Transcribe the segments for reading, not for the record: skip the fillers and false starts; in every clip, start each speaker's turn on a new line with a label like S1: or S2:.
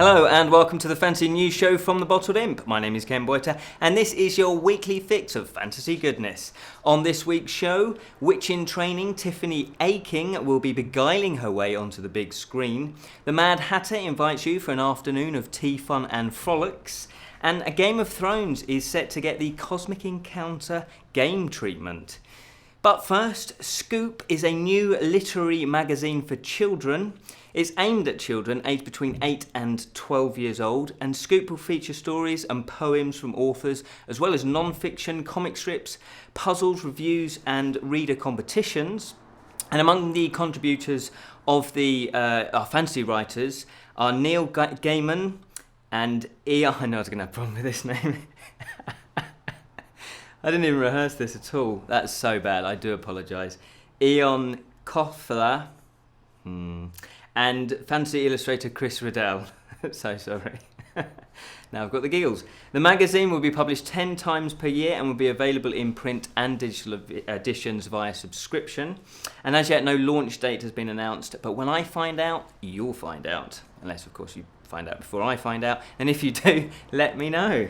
S1: Hello and welcome to the Fantasy News Show from the Bottled Imp. My name is Ken Boyter and this is your weekly fix of fantasy goodness. On this week's show, Witch in Training Tiffany Aching will be beguiling her way onto the big screen. The Mad Hatter invites you for an afternoon of tea, fun and frolics. And A Game of Thrones is set to get the Cosmic Encounter game treatment. But first, Scoop is a new literary magazine for children. It's aimed at children aged between 8 and 12 years old, and Scoop will feature stories and poems from authors, as well as non-fiction, comic strips, puzzles, reviews and reader competitions. And among the contributors of our fantasy writers are Neil Gaiman and Ian... I know I was going to have a problem with this name. I didn't even rehearse this at all. That's so bad, I do apologise. Ian Koffler. And fantasy illustrator Chris Riddell. So sorry. Now I've got the giggles. The magazine will be published 10 times per year and will be available in print and digital editions via subscription. And as yet, no launch date has been announced. But when I find out, you'll find out. Unless, of course, you find out before I find out. And if you do, let me know.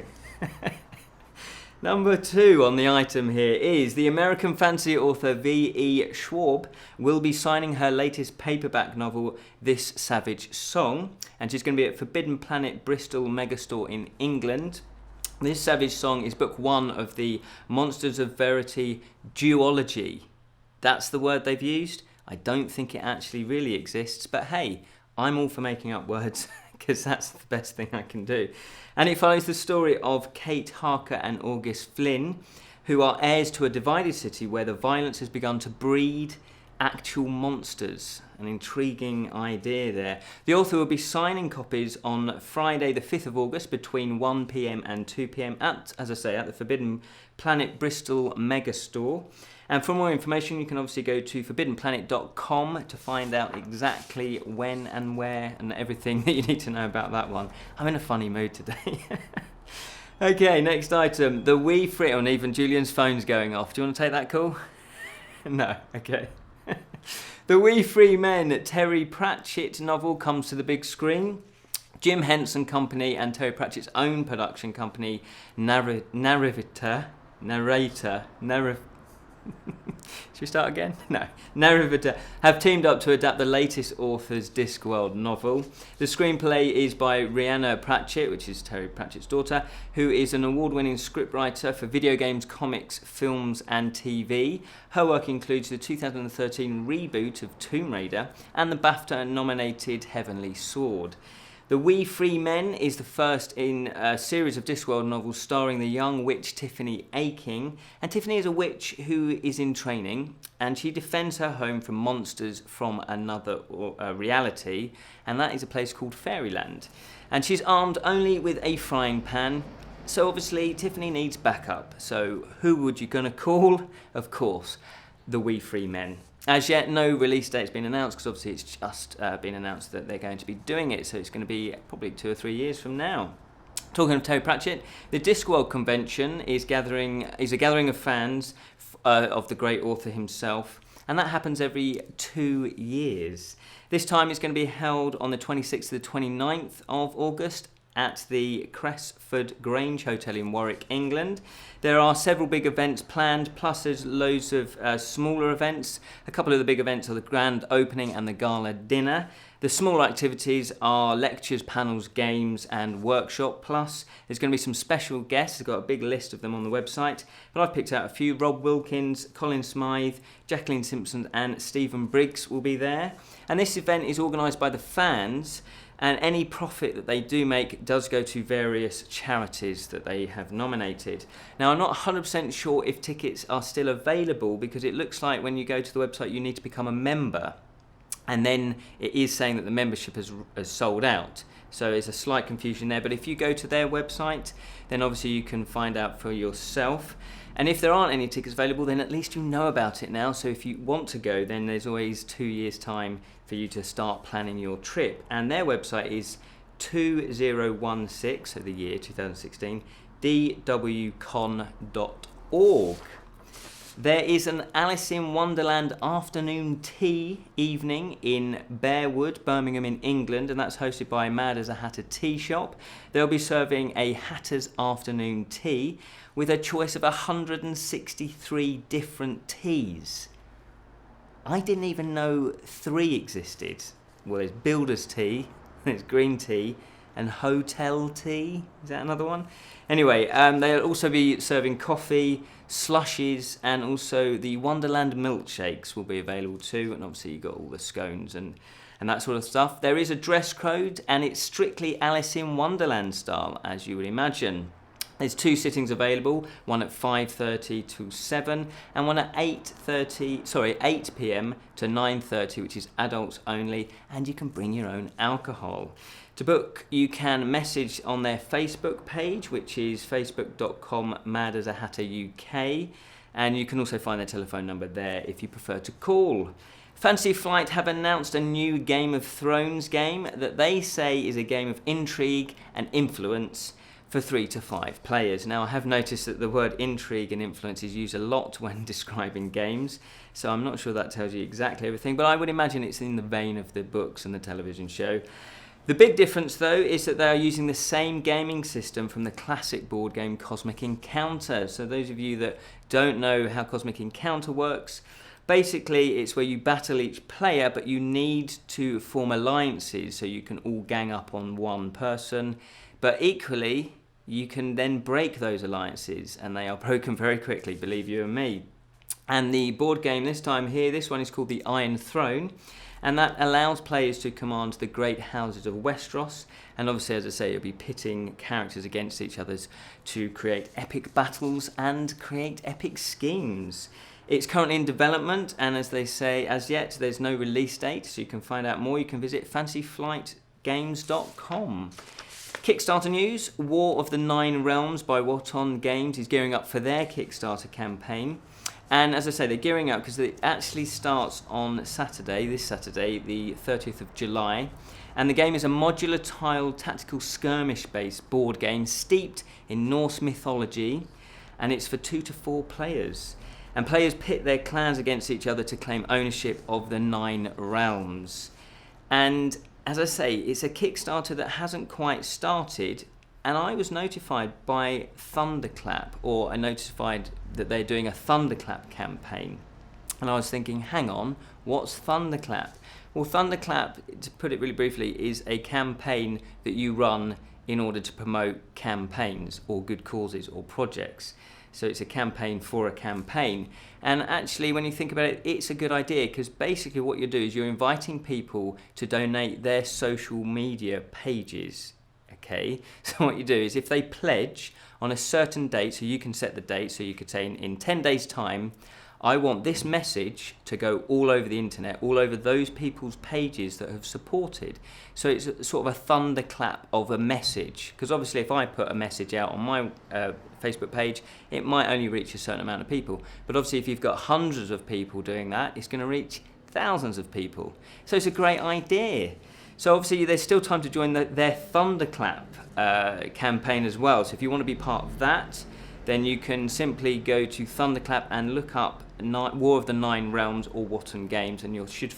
S1: Number 2 on the item here is the American fantasy author V.E. Schwab will be signing her latest paperback novel, This Savage Song, and she's going to be at Forbidden Planet Bristol Megastore in England. This Savage Song is book 1 of the Monsters of Verity duology. That's the word they've used. I don't think it actually really exists, but hey, I'm all for making up words because that's the best thing I can do. And it follows the story of Kate Harker and August Flynn, who are heirs to a divided city where the violence has begun to breed actual monsters. An intriguing idea there. The author will be signing copies on Friday the 5th of August between 1 p.m. and 2 p.m. at the Forbidden Planet Bristol Megastore. And for more information, you can obviously go to forbiddenplanet.com to find out exactly when and where and everything that you need to know about that one. I'm in a funny mood today. Okay, next item. The Wee Free... and even Julian's phone's going off. Do you want to take that call? No, okay. The We Free Men Terry Pratchett novel comes to the big screen. Jim Henson Company and Terry Pratchett's own production company, Narrativa. Should we start again? No. Narrativa have teamed up to adapt the latest author's Discworld novel. The screenplay is by Rhianna Pratchett, which is Terry Pratchett's daughter, who is an award-winning scriptwriter for video games, comics, films and TV. Her work includes the 2013 reboot of Tomb Raider and the BAFTA-nominated Heavenly Sword. The We Free Men is the first in a series of Discworld novels starring the young witch Tiffany Aching. And Tiffany is a witch who is in training and she defends her home from monsters from another reality, and that is a place called Fairyland. And she's armed only with a frying pan, so obviously Tiffany needs backup. So who would you gonna call? Of course, the We Free Men. As yet, no release date's been announced because obviously it's just been announced that they're going to be doing it, so it's going to be probably 2 or 3 years from now. Talking of Terry Pratchett, the Discworld Convention is a gathering of fans of the great author himself, and that happens every 2 years. This time it's going to be held on the 26th to the 29th of August at the Cresford Grange Hotel in Warwick, England. There are several big events planned, plus there's loads of smaller events. A couple of the big events are the grand opening and the gala dinner. The smaller activities are lectures, panels, games and workshop, plus there's going to be some special guests. I've got a big list of them on the website, but I've picked out a few. Rob Wilkins, Colin Smythe, Jacqueline Simpson and Stephen Briggs will be there. And this event is organised by the fans, and any profit that they do make does go to various charities that they have nominated. Now, I'm not 100% sure if tickets are still available because it looks like when you go to the website you need to become a member, and then it is saying that the membership has sold out. So there's a slight confusion there, but if you go to their website, then obviously you can find out for yourself. And if there aren't any tickets available, then at least you know about it now. So if you want to go, then there's always 2 years' time for you to start planning your trip. And their website is 2016, so the year 2016, dwcon.org. There is an Alice in Wonderland afternoon tea evening in Bearwood, Birmingham in England, and that's hosted by Mad as a Hatter Tea Shop. They'll be serving a Hatter's afternoon tea with a choice of 163 different teas. I didn't even know 3 existed. Well, there's Builder's Tea, there's Green Tea, and Hotel Tea. Is that another one? Anyway, they'll also be serving coffee, slushies, and also the Wonderland milkshakes will be available too. And obviously you've got all the scones and that sort of stuff. There is a dress code, and it's strictly Alice in Wonderland style, as you would imagine. There's 2 sittings available, one at 5:30 to 7, and one at 8 p.m. to 9:30, which is adults only, and you can bring your own alcohol. To book, you can message on their Facebook page, which is facebook.com/madasahatteruk, and you can also find their telephone number there if you prefer to call. Fantasy Flight have announced a new Game of Thrones game that they say is a game of intrigue and influence for 3 to 5 players. Now, I have noticed that the word intrigue and influence is used a lot when describing games, so I'm not sure that tells you exactly everything, but I would imagine it's in the vein of the books and the television show. The big difference, though, is that they are using the same gaming system from the classic board game Cosmic Encounter. So those of you that don't know how Cosmic Encounter works, basically it's where you battle each player, but you need to form alliances so you can all gang up on one person. But equally, you can then break those alliances, and they are broken very quickly, believe you and me. And the board game this one is called the Iron Throne, and that allows players to command the great houses of Westeros, and obviously, as I say, you'll be pitting characters against each other to create epic battles and create epic schemes. It's currently in development, and as they say, as yet, there's no release date, so you can find out more. You can visit fantasyflightgames.com. Kickstarter news: War of the Nine Realms by Wotan Games is gearing up for their Kickstarter campaign. And as I say, they're gearing up because it actually starts on this Saturday, the 30th of July. And the game is a modular tiled tactical skirmish-based board game steeped in Norse mythology. And it's for 2 to 4 players. And players pit their clans against each other to claim ownership of the 9 realms. And as I say, it's a Kickstarter that hasn't quite started. And I was notified by Thunderclap, or I notified that they're doing a Thunderclap campaign. And I was thinking, hang on, what's Thunderclap? Well, Thunderclap, to put it really briefly, is a campaign that you run in order to promote campaigns or good causes or projects. So it's a campaign for a campaign. And actually, when you think about it, it's a good idea, because basically what you do is you're inviting people to donate their social media pages. Okay, so what you do is if they pledge on a certain date, so you can set the date, so you could say in 10 days time, I want this message to go all over the internet, all over those people's pages that have supported. So it's sort of a thunderclap of a message, because obviously if I put a message out on my Facebook page, it might only reach a certain amount of people. But obviously if you've got hundreds of people doing that, it's going to reach thousands of people. So it's a great idea. So obviously there's still time to join their Thunderclap campaign as well. So if you want to be part of that, then you can simply go to Thunderclap and look up War of the Nine Realms or Wotan Games, and you should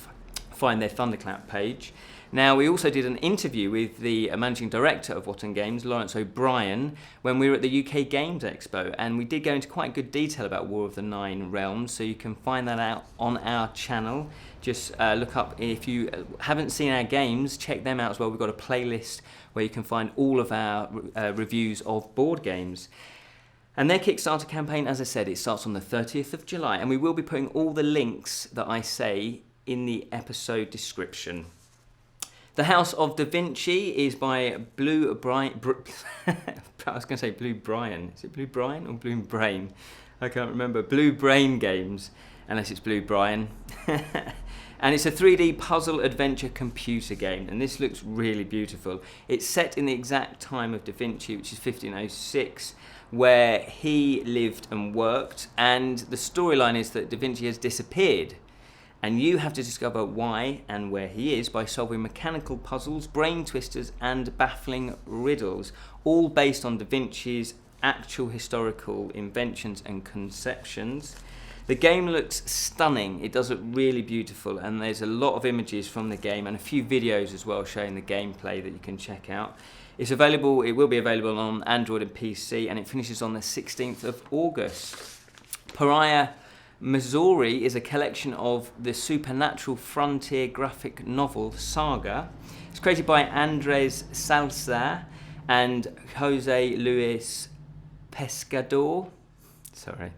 S1: find their Thunderclap page. Now, we also did an interview with the managing director of Wotan Games, Lawrence O'Brien, when we were at the UK Games Expo, and we did go into quite good detail about War of the Nine Realms, so you can find that out on our channel. Just look up, if you haven't seen our games, check them out as well. We've got a playlist where you can find all of our reviews of board games. And their Kickstarter campaign, as I said, it starts on the 30th of July, and we will be putting all the links that I say in the episode description. The House of Da Vinci is by Blue Brian. I was going to say Blue Brian. Is it Blue Brian or Blue Brain? I can't remember. Blue Brain Games, unless it's Blue Brian. And it's a 3D puzzle adventure computer game, and this looks really beautiful. It's set in the exact time of Da Vinci, which is 1506, where he lived and worked, and the storyline is that Da Vinci has disappeared. And you have to discover why and where he is by solving mechanical puzzles, brain twisters, and baffling riddles, all based on Da Vinci's actual historical inventions and conceptions. The game looks stunning. It does look really beautiful, and there's a lot of images from the game and a few videos as well showing the gameplay that you can check out. It will be available on Android and PC, and it finishes on the 16th of August. Pariah Missouri is a collection of the supernatural frontier graphic novel saga. It's created by Andres Salazar and Jose Luis Pescador. Sorry.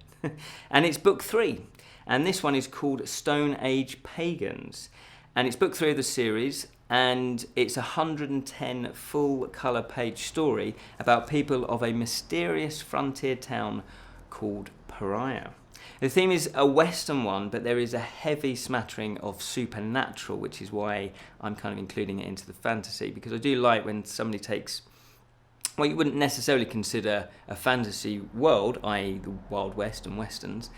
S1: And it's book 3. And this one is called Stone Age Pagans. And it's book 3 of the series. And it's a 110 full colour page story about people of a mysterious frontier town called Pariah. The theme is a Western one, but there is a heavy smattering of supernatural, which is why I'm kind of including it into the fantasy, because I do like when somebody takes what you wouldn't necessarily consider a fantasy world, i.e. the Wild West and Westerns,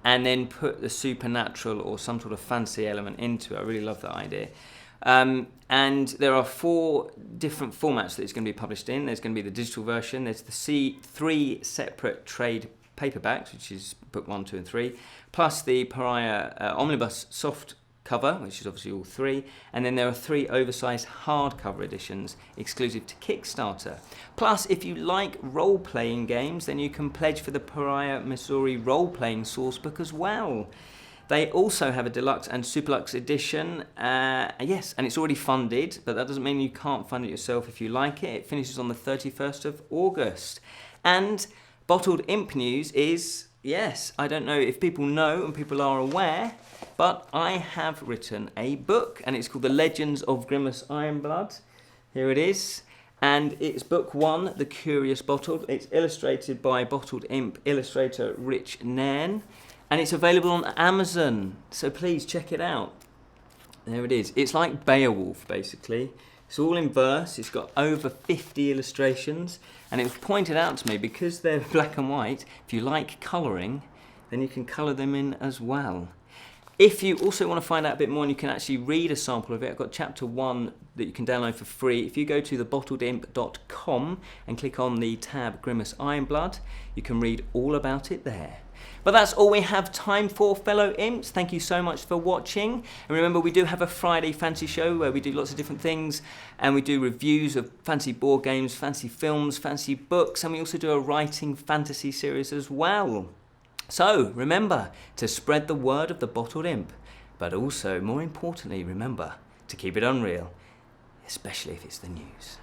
S1: and then put the supernatural or some sort of fantasy element into it. I really love that idea. And there are 4 different formats that it's going to be published in. There's going to be the digital version. There's the 3 separate trade paperbacks, which is book 1, 2 and 3, plus the Pariah Omnibus soft cover, which is obviously all 3, and then there are 3 oversized hardcover editions exclusive to Kickstarter. Plus, if you like role-playing games, then you can pledge for the Pariah Missouri role-playing sourcebook as well. They also have a deluxe and superlux edition, yes, and it's already funded, but that doesn't mean you can't fund it yourself if you like it. It finishes on the 31st of August. And Bottled Imp news is, yes, I don't know if people know and people are aware, but I have written a book, and it's called The Legends of Grimace Ironblood. Here it is. And it's book 1, The Curious Bottled. It's illustrated by Bottled Imp illustrator Rich Nairn. And it's available on Amazon, so please check it out. There it is. It's like Beowulf, basically. It's all in verse. It's got over 50 illustrations. And it was pointed out to me, because they're black and white, if you like colouring, then you can colour them in as well. If you also want to find out a bit more and you can actually read a sample of it, I've got chapter 1 that you can download for free. If you go to thebottledimp.com and click on the tab Grimace Ironblood, you can read all about it there. But that's all we have time for, fellow imps. Thank you so much for watching. And remember, we do have a Friday fancy show where we do lots of different things, and we do reviews of fancy board games, fancy films, fancy books, and we also do a writing fantasy series as well. So remember to spread the word of the Bottled Imp, but also, more importantly, remember to keep it unreal, especially if it's the news.